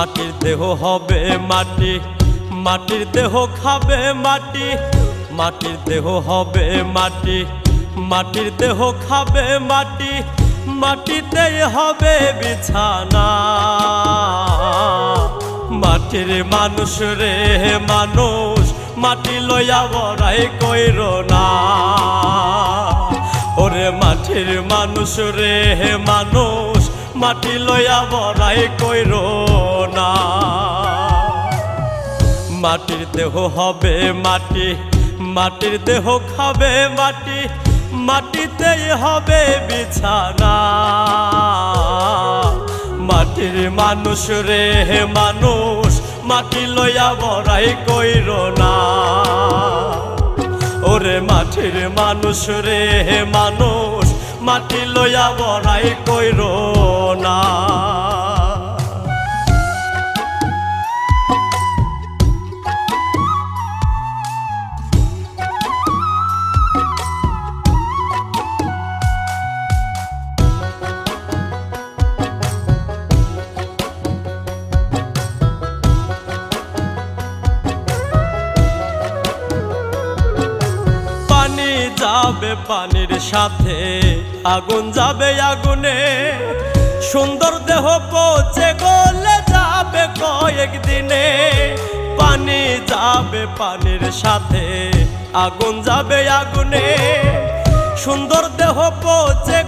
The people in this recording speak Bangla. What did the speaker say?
মাটির দেহ হবে মাটি, মাটির দেহ খাবে মাটি, মাটির দেহ হবে মাটি, মাটির দেহ খাবে মাটি, মাটিতেই হবে বিছানা। মাটির মানুষ রে মানুষ, মাটি লইয়া বড়াই কইর না। ওরে মাটির মানুষ রে মানুষ, মাটি লইয়া বড়াই কইর না। মাটির দেহ হবে মাটি, মাটির দেহ খাবে মাটি, মাটিতেই হবে বিছানা। মাটির মানুষ রে মানুষ, মাটি লইয়া বড়াই কইর না। ওরে মাটির মানুষ রে মানুষ, মাটি লইয়া বড়াই কইর না। যাবে পানির সাথে আগুন যাবে আগুনে, সুন্দর দেহ পচে গলে যাবে কয়েকদিনে। পানি যাবে পানির সাথে আগুন যাবে আগুনে, সুন্দর দেহ পচে